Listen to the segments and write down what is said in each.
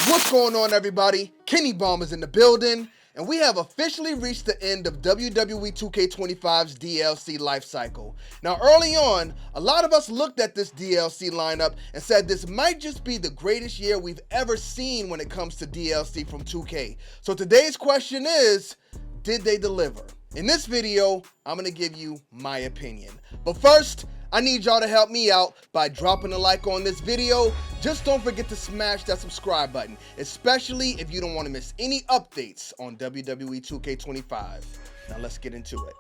What's going on, everybody? Kennybombx is in the building, and we have officially reached the end of WWE 2K25's DLC life cycle. Now, early on, a lot of us looked at this DLC lineup and said this might just be the greatest year we've ever seen when it comes to DLC from 2K. So today's question is, did they deliver? In this video, I'm going to give you my opinion. But first, I need y'all to help me out by dropping a like on this video. Just don't forget to smash that subscribe button, especially if you don't want to miss any updates on WWE 2K25. Now let's get into it.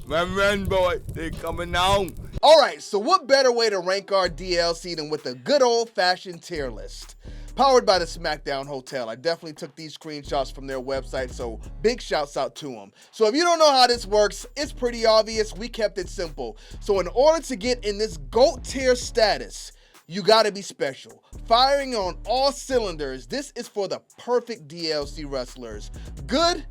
Run, boy, they coming on. Alright, so what better way to rank our DLC than with a good old-fashioned tier list? Powered by the SmackDown Hotel. I definitely took these screenshots from their website, so big shouts out to them. So if you don't know how this works, it's pretty obvious. We kept it simple. So in order to get in this GOAT tier status, you gotta be special. Firing on all cylinders. This is for the perfect DLC wrestlers. Good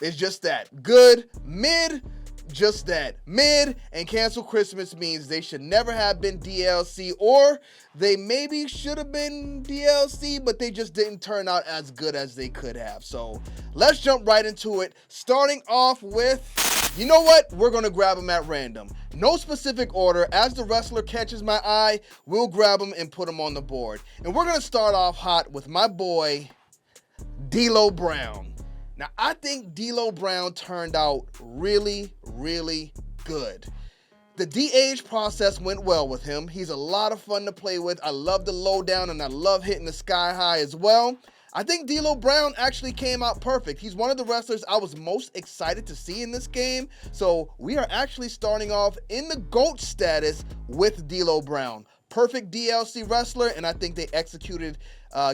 is just that. Good. Mid, just that. Mid and Cancel Christmas means they should never have been DLC, or they maybe should have been DLC, but they just didn't turn out as good as they could have. So let's jump right into it. Starting off with, you know what? We're going to grab them at random. No specific order. As the wrestler catches my eye, we'll grab them and put them on the board. And we're going to start off hot with my boy, D'Lo Brown. Now, I think D'Lo Brown turned out really, really good. The de-age process went well with him. He's a lot of fun to play with. I love the lowdown, and I love hitting the sky high as well. I think D'Lo Brown actually came out perfect. He's one of the wrestlers I was most excited to see in this game. So we are actually starting off in the GOAT status with D'Lo Brown. Perfect DLC wrestler, and I think they executed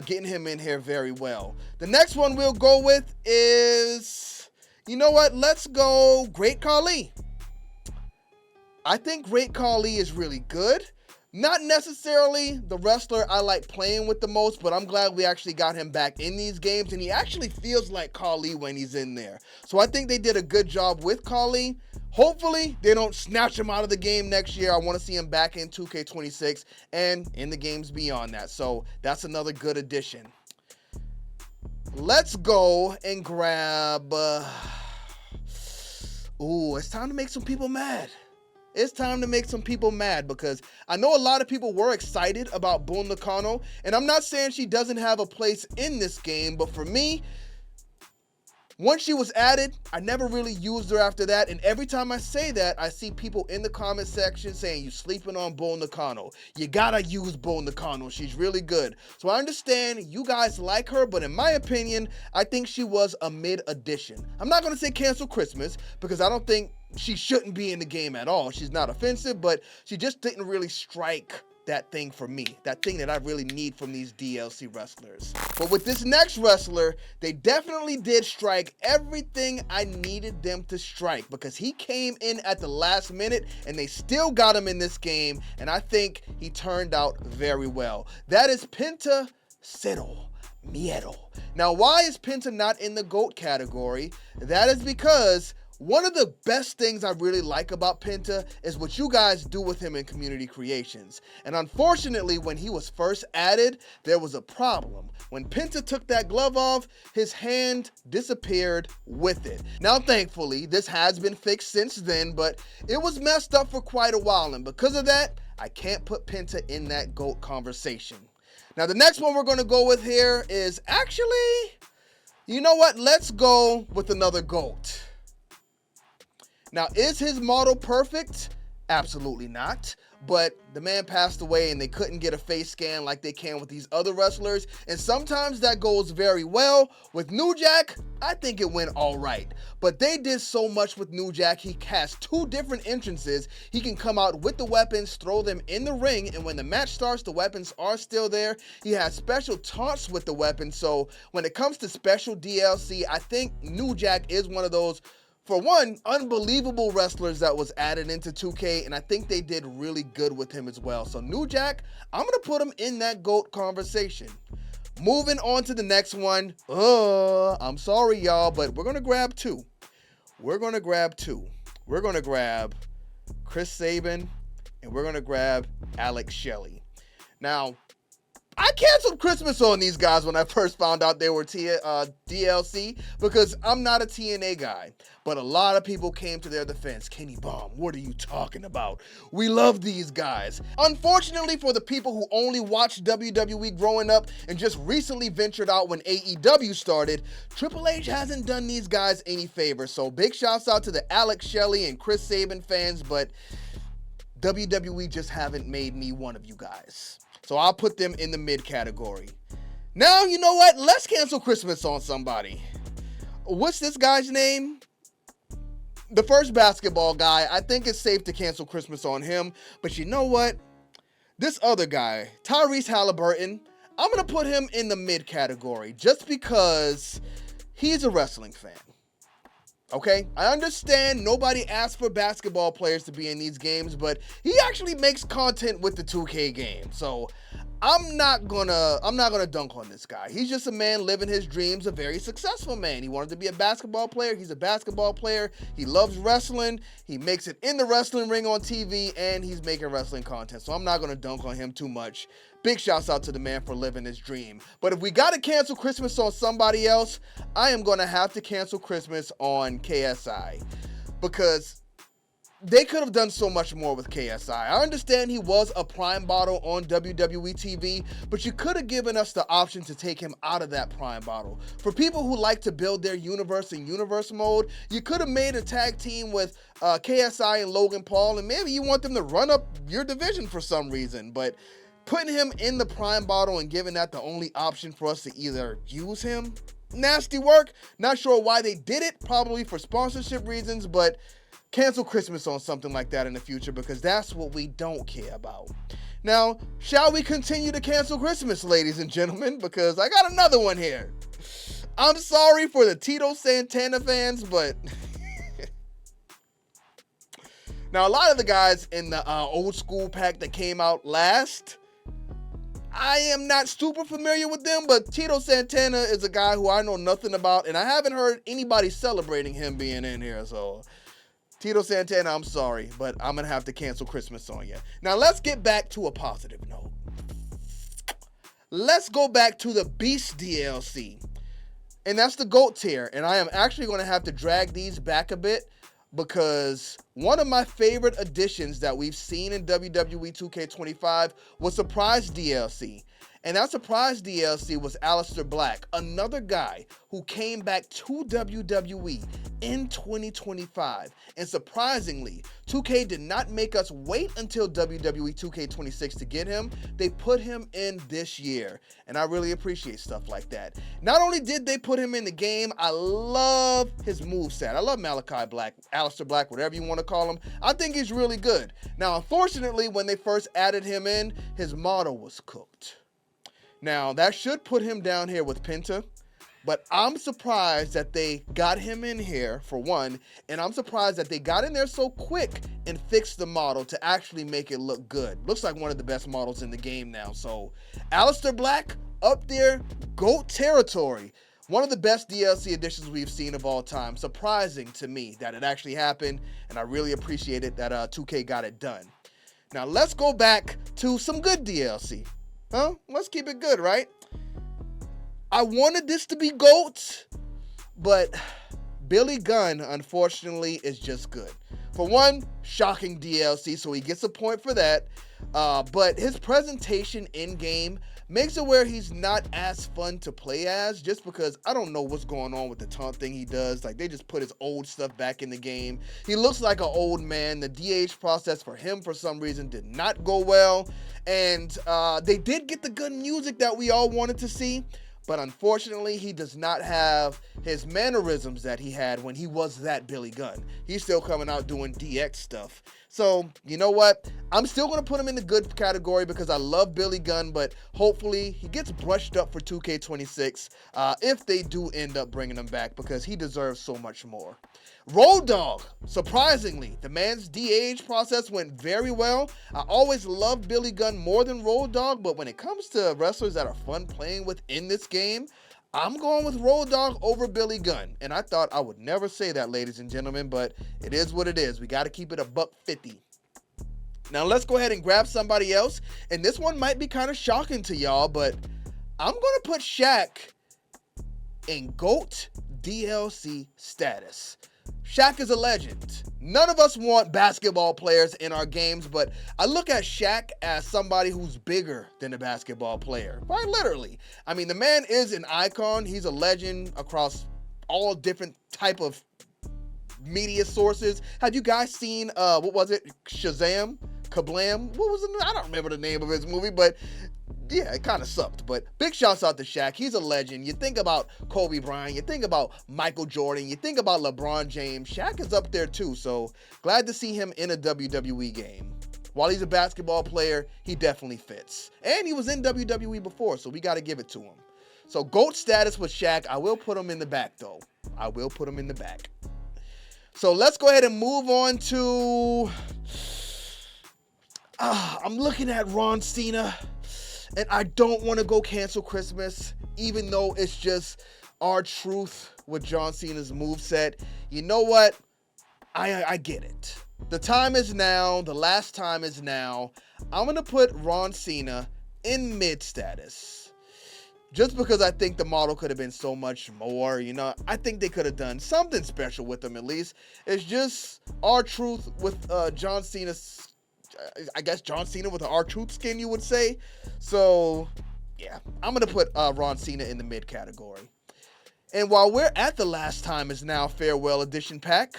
getting him in here very well. The next one we'll go with is, you know what? Let's go Great Khali. I think Great Khali is really good. Not necessarily the wrestler I like playing with the most, but I'm glad we actually got him back in these games, and he actually feels like Khali when he's in there. So I think they did a good job with Khali. Hopefully, they don't snatch him out of the game next year. I want to see him back in 2K26 and in the games beyond that. So that's another good addition. Let's go and grab... it's time to make some people mad. It's time to make some people mad because I know a lot of people were excited about Bull Nakano, and I'm not saying she doesn't have a place in this game, but for me, once she was added, I never really used her after that, and every time I say that, I see people in the comment section saying, you sleeping on Bull Nakano. You gotta use Bull Nakano. She's really good. So I understand you guys like her, but in my opinion, I think she was a mid addition. I'm not gonna say Cancel Christmas because I don't think she shouldn't be in the game at all. She's not offensive, but she just didn't really strike that thing for me, that thing that I really need from these DLC wrestlers. But with this next wrestler, they definitely did strike everything I needed them to strike because he came in at the last minute and they still got him in this game, and I think he turned out very well. That is Penta Cero Miedo. Now, why is Penta not in the GOAT category? That is because one of the best things I really like about Penta is what you guys do with him in community creations. And unfortunately, when he was first added, there was a problem. When Penta took that glove off, his hand disappeared with it. Now, thankfully, this has been fixed since then, but it was messed up for quite a while. And because of that, I can't put Penta in that GOAT conversation. Now, the next one we're going to go with here is actually, you know what? Let's go with another GOAT. Now, is his model perfect? Absolutely not. But the man passed away and they couldn't get a face scan like they can with these other wrestlers. And sometimes that goes very well. With New Jack, I think it went all right. But they did so much with New Jack. He has two different entrances. He can come out with the weapons, throw them in the ring, and when the match starts, the weapons are still there. He has special taunts with the weapons. So when it comes to special DLC, I think New Jack is one of those, for one, unbelievable wrestlers that was added into 2K, and I think they did really good with him as well. So New Jack, I'm going to put him in that GOAT conversation. Moving on to the next one. I'm sorry, y'all, but we're going to grab two. we're going to grab two. We're going to grab Chris Sabin, and we're going to grab Alex Shelley. Now, I canceled Christmas on these guys when I first found out they were DLC because I'm not a TNA guy. But a lot of people came to their defense. Kennybombx, what are you talking about? We love these guys. Unfortunately for the people who only watched WWE growing up and just recently ventured out when AEW started, Triple H hasn't done these guys any favor. So big shouts out to the Alex Shelley and Chris Sabin fans, but WWE just haven't made me one of you guys. So I'll put them in the mid category. Now, you know what? Let's cancel Christmas on somebody. What's this guy's name? The first basketball guy. I think it's safe to cancel Christmas on him. But you know what? This other guy, Tyrese Halliburton, I'm going to put him in the mid category just because he's a wrestling fan. Okay, I understand nobody asked for basketball players to be in these games, but he actually makes content with the 2K game. So I'm not gonna dunk on this guy. He's just a man living his dreams, a very successful man. He wanted to be a basketball player. He's a basketball player. He loves wrestling. He makes it in the wrestling ring on TV, and he's making wrestling content. So I'm not gonna dunk on him too much. Big shouts out to the man for living his dream. But if we gotta cancel Christmas on somebody else, I am gonna have to cancel Christmas on KSI because they could have done so much more with KSI. I understand he was a prime bottle on WWE TV, but you could have given us the option to take him out of that prime bottle. For people who like to build their universe in universe mode, you could have made a tag team with KSI and Logan Paul, and maybe you want them to run up your division for some reason, but putting him in the prime bottle and giving that the only option for us to either use him, nasty work. Not sure why they did it, probably for sponsorship reasons, but cancel Christmas on something like that in the future because that's what we don't care about. Now, shall we continue to cancel Christmas, ladies and gentlemen? Because I got another one here. I'm sorry for the Tito Santana fans, but now a lot of the guys in the old school pack that came out last, I am not super familiar with them, but Tito Santana is a guy who I know nothing about, and I haven't heard anybody celebrating him being in here, so Tito Santana, I'm sorry, but I'm going to have to cancel Christmas on you. Now, let's get back to a positive note. Let's go back to the Beast DLC, and that's the GOAT tier, and I am actually going to have to drag these back a bit because one of my favorite additions that we've seen in WWE 2K25 was Surprise DLC. And that Surprise DLC was Aleister Black, another guy who came back to WWE in 2025. And surprisingly, 2K did not make us wait until WWE 2K26 to get him. They put him in this year. And I really appreciate stuff like that. Not only did they put him in the game, I love his moveset. I love Malachi Black, Aleister Black, whatever you want to call him. I think he's really good. Now, unfortunately, when they first added him in, his model was cooked. Now, that should put him down here with Penta, but I'm surprised that they got him in here, for one, and I'm surprised that they got in there so quick and fixed the model to actually make it look good. Looks like one of the best models in the game now. So, Aleister Black, up there, GOAT territory. One of the best DLC additions we've seen of all time. Surprising to me that it actually happened, and I really appreciate it that 2K got it done. Now, let's go back to some good DLC. Let's keep it good, right? I wanted this to be GOAT, but Billy Gunn, unfortunately, is just good. For one, shocking DLC, so he gets a point for that. But his presentation in-game makes it where he's not as fun to play as, just because I don't know what's going on with the taunt thing he does. Like, they just put his old stuff back in the game. He looks like an old man. The DH process for him, for some reason, did not go well. And they did get the good music that we all wanted to see, but unfortunately, he does not have his mannerisms that he had when he was that Billy Gunn. He's still coming out doing DX stuff. So, you know what? I'm still going to put him in the good category because I love Billy Gunn, but hopefully he gets brushed up for 2K26 if they do end up bringing him back because he deserves so much more. Road Dogg, surprisingly, the man's DH process went very well. I always loved Billy Gunn more than Road Dogg, but when it comes to wrestlers that are fun playing with in this game, I'm going with Road Dogg over Billy Gunn. And I thought I would never say that, ladies and gentlemen, but it is what it is. We got to keep it $150. Now let's go ahead and grab somebody else. And this one might be kind of shocking to y'all, but I'm going to put Shaq in GOAT DLC status. Shaq is a legend. None of us want basketball players in our games, but I look at Shaq as somebody who's bigger than a basketball player. Quite literally. I mean, the man is an icon. He's a legend across all different type of media sources. Have you guys seen, what was it? Shazam? Kablam? What was it? I don't remember the name of his movie, but yeah, it kind of sucked. But big shouts out to Shaq. He's a legend. You think about Kobe Bryant, you think about Michael Jordan, you think about LeBron James. Shaq is up there too, so glad to see him in a WWE game. While he's a basketball player, he definitely fits. And he was in WWE before, so we got to give it to him. So GOAT status with Shaq. I will put him in the back, though. I will put him in the back. So let's go ahead and move on to... I'm looking at Ron Cena, and I don't want to go cancel Christmas, even though it's just R-Truth with John Cena's moveset. You know what? I get it. The time is now. The last time is now. I'm going to put Ron Cena in mid status. Just because I think the model could have been so much more, you know, I think they could have done something special with him at least. It's just R-Truth with John Cena's, I guess John Cena with an R-Truth skin, you would say. So, yeah, I'm going to put Ron Cena in the mid category. And while we're at the last time is now farewell edition pack,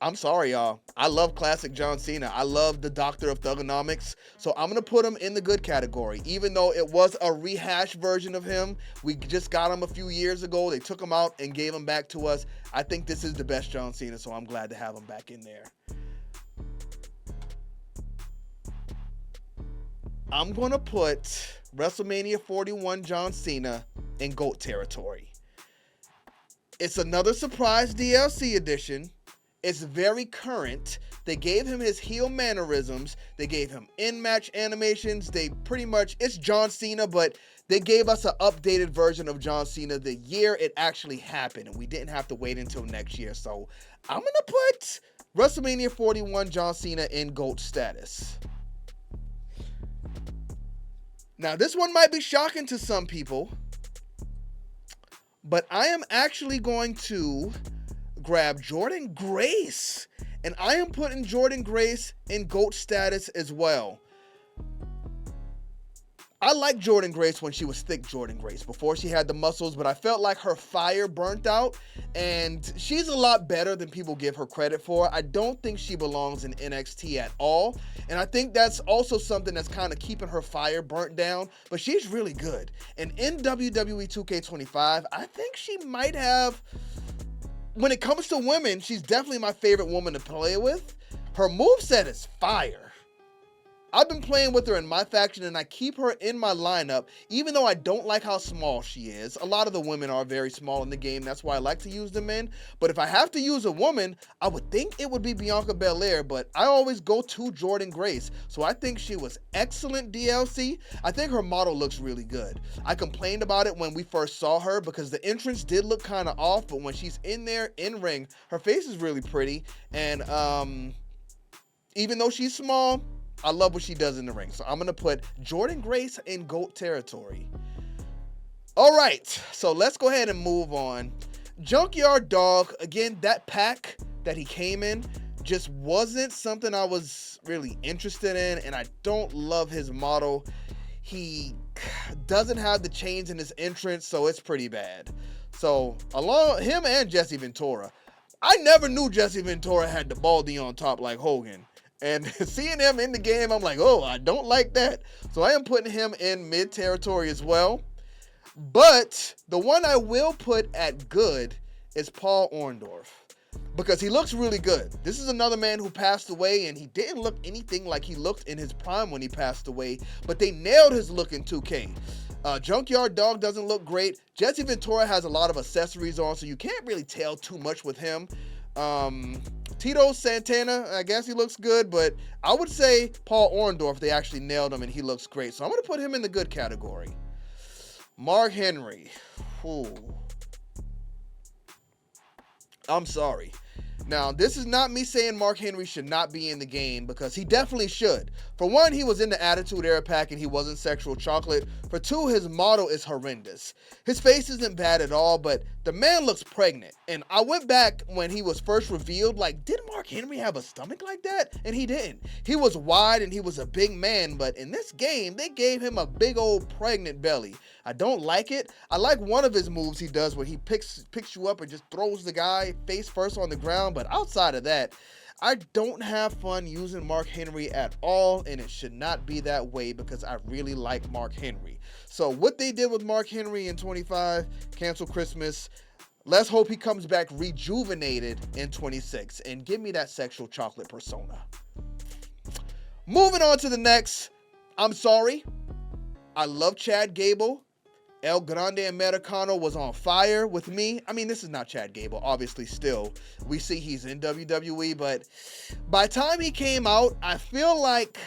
I'm sorry, y'all. I love classic John Cena. I love the Doctor of Thugonomics. So I'm going to put him in the good category. Even though it was a rehash version of him, we just got him a few years ago. They took him out and gave him back to us. I think this is the best John Cena, so I'm glad to have him back in there. I'm going to put WrestleMania 41 John Cena in GOAT territory. It's another surprise DLC edition. It's very current. They gave him his heel mannerisms. They gave him in-match animations. They pretty much, it's John Cena, but they gave us an updated version of John Cena the year it actually happened, and we didn't have to wait until next year. So I'm going to put WrestleMania 41 John Cena in GOAT status. Now, this one might be shocking to some people, but I am actually going to grab Jordynne Grace, and I am putting Jordynne Grace in GOAT status as well. I liked Jordynne Grace when she was thick Jordynne Grace, before she had the muscles, but I felt like her fire burnt out, and she's a lot better than people give her credit for. I don't think she belongs in NXT at all, and I think that's also something that's kind of keeping her fire burnt down, but she's really good. And in WWE 2K25, I think she might have... When it comes to women, she's definitely my favorite woman to play with. Her moveset is fire. I've been playing with her in my faction, and I keep her in my lineup, even though I don't like how small she is. A lot of the women are very small in the game. That's why I like to use the men. But if I have to use a woman, I would think it would be Bianca Belair, but I always go to Jordynne Grace. So I think she was excellent DLC. I think her model looks really good. I complained about it when we first saw her because the entrance did look kind of off, but when she's in there, in ring, her face is really pretty. And even though she's small, I love what she does in the ring. So I'm going to put Jordynne Grace in GOAT territory. All right, so let's go ahead and move on. Junkyard Dog, again, that pack that he came in just wasn't something I was really interested in, and I don't love his model. He doesn't have the chains in his entrance, so it's pretty bad. So along him and Jesse Ventura. I never knew Jesse Ventura had the baldy on top like Hogan. And seeing him in the game, I'm like, oh, I don't like that. So I am putting him in mid territory as well. But the one I will put at good is Paul Orndorff, because he looks really good. This is another man who passed away, and he didn't look anything like he looked in his prime when he passed away, but they nailed his look in 2K. Junkyard Dog doesn't look great. Jesse Ventura has a lot of accessories on, so you can't really tell too much with him. Tito Santana, I guess he looks good, but I would say Paul Orndorff, they actually nailed him and he looks great. So I'm going to put him in the good category. Mark Henry. Ooh. I'm sorry. Now, this is not me saying Mark Henry should not be in the game, because he definitely should. For one, he was in the Attitude Era pack and he wasn't sexual chocolate. For two, his model is horrendous. His face isn't bad at all, but the man looks pregnant. And I went back when he was first revealed, like, did Mark Henry have a stomach like that? And he didn't. He was wide and he was a big man, but in this game, they gave him a big old pregnant belly. I don't like it. I like one of his moves he does where he picks you up and just throws the guy face first on the ground, but outside of that, I don't have fun using Mark Henry at all, and it should not be that way because I really like Mark Henry. So what they did with Mark Henry in 25, cancel Christmas. Let's hope he comes back rejuvenated in 26 and give me that sexual chocolate persona. Moving on to the next. I'm sorry. I love Chad Gable. El Grande Americano was on fire with me. I mean, this is not Chad Gable, obviously still. We see he's in WWE, but by the time he came out, I feel like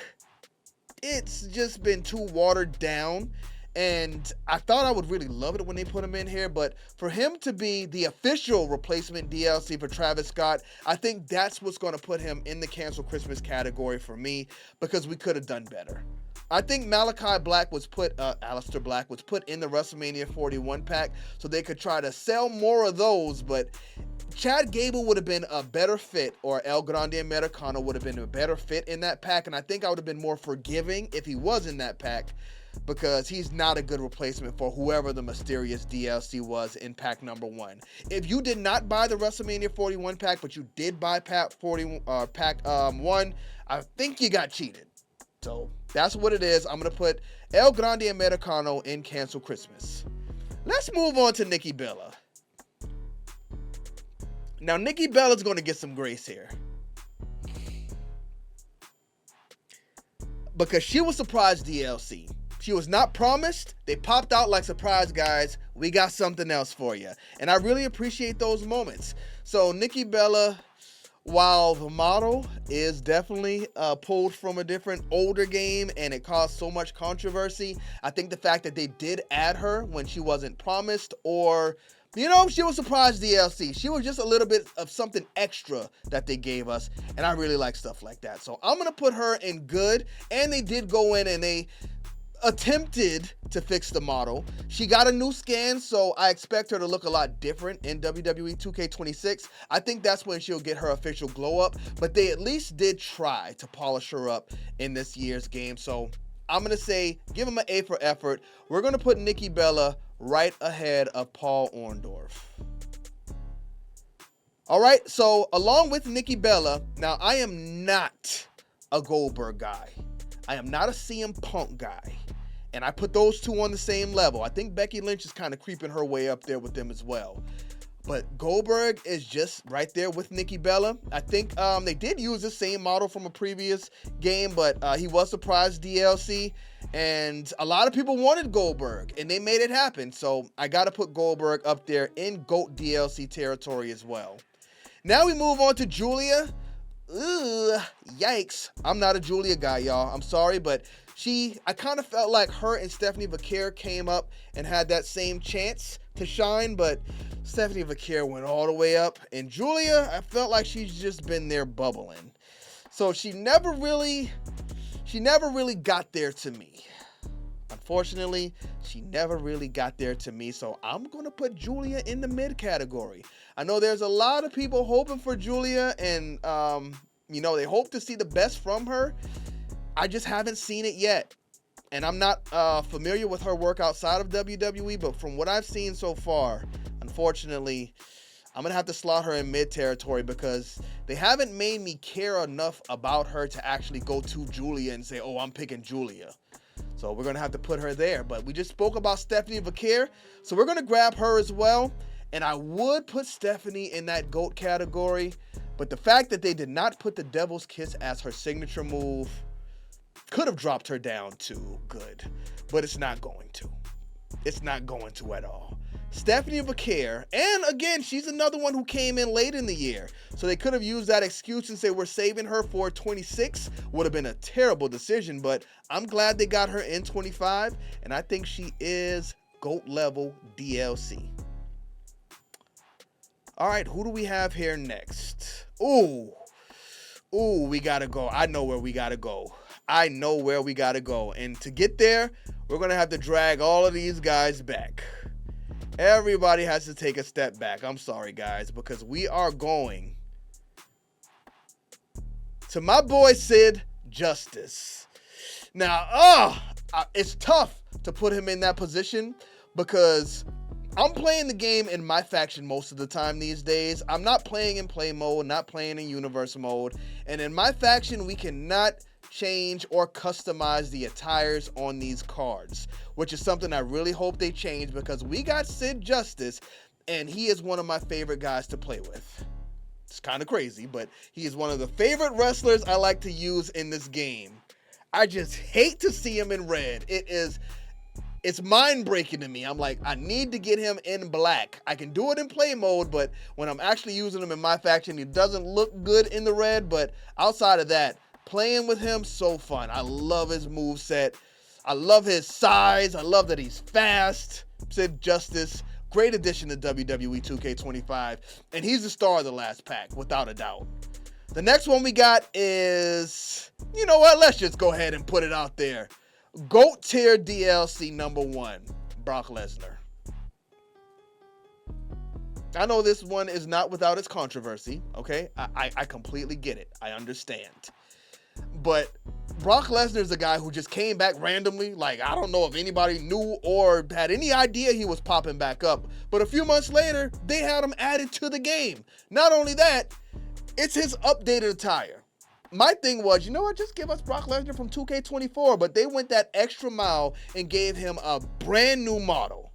it's just been too watered down. And I thought I would really love it when they put him in here, but for him to be the official replacement DLC for Travis Scott, I think that's what's going to put him in the Cancel Christmas category for me, because we could have done better. I think Aleister Black was put in the WrestleMania 41 pack so they could try to sell more of those, but Chad Gable would have been a better fit, or El Grande Americano would have been a better fit in that pack, and I think I would have been more forgiving if he was in that pack, because he's not a good replacement for whoever the mysterious DLC was in pack number 1. If you did not buy the WrestleMania 41 pack, but you did buy pack 1, I think you got cheated. So that's what it is. I'm going to put El Grande Americano in Cancel Christmas. Let's move on to Nikki Bella. Now, Nikki Bella's going to get some grace here, because she was surprise DLC. She was not promised. They popped out like, surprise, guys. We got something else for you. And I really appreciate those moments. So Nikki Bella, while the model is definitely pulled from a different older game and it caused so much controversy, I think the fact that they did add her when she wasn't promised, or, you know, she was surprise DLC. She was just a little bit of something extra that they gave us, and I really like stuff like that. So I'm going to put her in good, and they did go in and they attempted to fix the model. She got a new skin, so I expect her to look a lot different in WWE 2K26. I think that's when she'll get her official glow up, but they at least did try to polish her up in this year's game. So I'm going to say, give them an A for effort. We're going to put Nikki Bella right ahead of Paul Orndorff. All right, so along with Nikki Bella, now I am not a Goldberg guy. I am not a CM Punk guy. And I put those two on the same level. I think Becky Lynch is kind of creeping her way up there with them as well. But Goldberg is just right there with Nikki Bella. I think they did use the same model from a previous game, but he was surprise DLC. And a lot of people wanted Goldberg, and they made it happen. So I got to put Goldberg up there in GOAT DLC territory as well. Now we move on to Julia. Ugh, yikes. I'm not a Julia guy, y'all. I'm sorry, but I kind of felt like her and Stephanie Vaquer came up and had that same chance to shine, but Stephanie Vaquer went all the way up, and Julia, I felt like she's just been there bubbling. So she never really got there to me. Unfortunately, she never really got there to me, so I'm going to put Julia in the mid category. I know there's a lot of people hoping for Julia, and, they hope to see the best from her. I just haven't seen it yet. And I'm not familiar with her work outside of WWE, but from what I've seen so far, unfortunately, I'm going to have to slot her in mid territory, because they haven't made me care enough about her to actually go to Julia and say, oh, I'm picking Julia. So we're going to have to put her there. But we just spoke about Stephanie Vaquer, so we're going to grab her as well. And I would put Stephanie in that GOAT category, but the fact that they did not put the Devil's Kiss as her signature move could have dropped her down to good, but it's not going to. It's not going to at all. Stephanie Vaquer, and again, she's another one who came in late in the year, so they could have used that excuse and say we're saving her for 26. Would have been a terrible decision, but I'm glad they got her in 25, and I think she is GOAT level DLC. All right, who do we have here next? Ooh, we gotta go. I know where we gotta go. And to get there, we're gonna have to drag all of these guys back. Everybody has to take a step back. I'm sorry, guys, because we are going to my boy Sid Justice. Now, it's tough to put him in that position because I'm playing the game in my faction most of the time these days. I'm not playing in play mode, not playing in universe mode. And in my faction, we cannot change or customize the attires on these cards, which is something I really hope they change because we got Sid Justice and he is one of my favorite guys to play with. It's kind of crazy, but he is one of the favorite wrestlers I like to use in this game. I just hate to see him in red. It's mind-breaking to me. I'm like, I need to get him in black. I can do it in play mode, but when I'm actually using him in my faction, he doesn't look good in the red. But outside of that, playing with him, so fun. I love his moveset. I love his size. I love that he's fast. Sid Justice, great addition to WWE 2K25. And he's the star of the last pack, without a doubt. The next one we got is, you know what? Let's just go ahead and put it out there. GOAT tier DLC number 1, Brock Lesnar. I know this one is not without its controversy, okay? I completely get it. I understand. But Brock Lesnar is a guy who just came back randomly. Like, I don't know if anybody knew or had any idea he was popping back up. But a few months later, they had him added to the game. Not only that, it's his updated attire. My thing was, you know what, just give us Brock Lesnar from 2K24, but they went that extra mile and gave him a brand new model.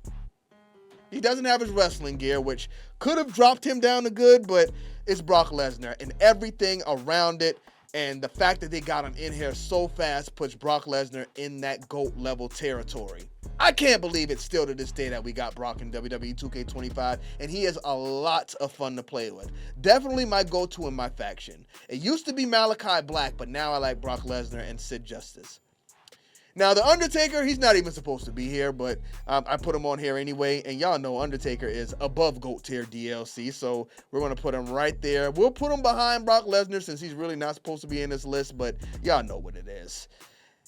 He doesn't have his wrestling gear, which could have dropped him down to good, but it's Brock Lesnar and everything around it. And the fact that they got him in here so fast puts Brock Lesnar in that GOAT level territory. I can't believe it's still to this day that we got Brock in WWE 2K25, and he is a lot of fun to play with. Definitely my go-to in my faction. It used to be Malachi Black, but now I like Brock Lesnar and Sid Justice. Now, The Undertaker, he's not even supposed to be here, but I put him on here anyway, and y'all know Undertaker is above GOAT tier DLC, so we're going to put him right there. We'll put him behind Brock Lesnar since he's really not supposed to be in this list, but y'all know what it is.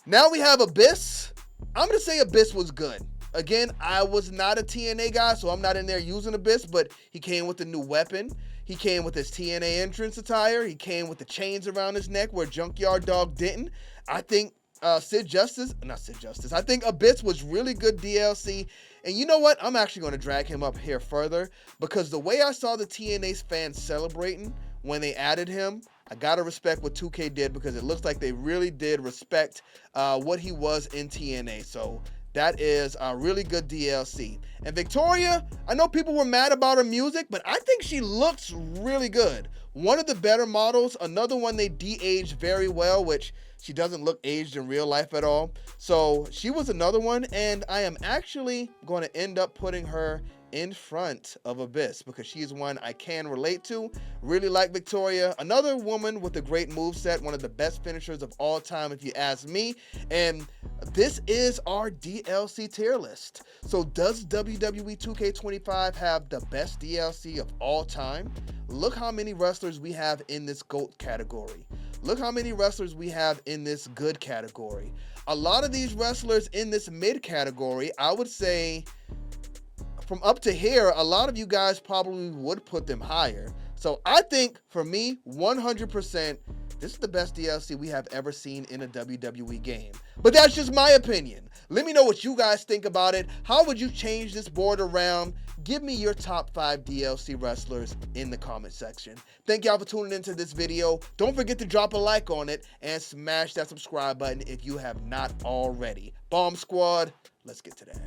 Now we have Abyss. I'm going to say Abyss was good. Again, I was not a TNA guy, so I'm not in there using Abyss, but he came with a new weapon. He came with his TNA entrance attire. He came with the chains around his neck where Junkyard Dog didn't. I think I think Abyss was really good DLC. And you know what? I'm actually going to drag him up here further because the way I saw the TNA's fans celebrating when they added him, I got to respect what 2K did because it looks like they really did respect what he was in TNA. So that is a really good DLC. And Victoria, I know people were mad about her music, but I think she looks really good. One of the better models, another one they de-aged very well, which she doesn't look aged in real life at all. So she was another one, and I am actually going to end up putting her in front of Abyss because she's one I can relate to. Really like Victoria. Another woman with a great moveset, one of the best finishers of all time if you ask me. And this is our DLC tier list. So does WWE 2K25 have the best DLC of all time? Look how many wrestlers we have in this GOAT category. Look how many wrestlers we have in this good category. A lot of these wrestlers in this mid category, I would say from up to here, a lot of you guys probably would put them higher. So I think for me, 100%, this is the best DLC we have ever seen in a WWE game. But that's just my opinion. Let me know what you guys think about it. How would you change this board around? Give me your top 5 DLC wrestlers in the comment section. Thank y'all for tuning into this video. Don't forget to drop a like on it and smash that subscribe button if you have not already. Bomb Squad, let's get to that.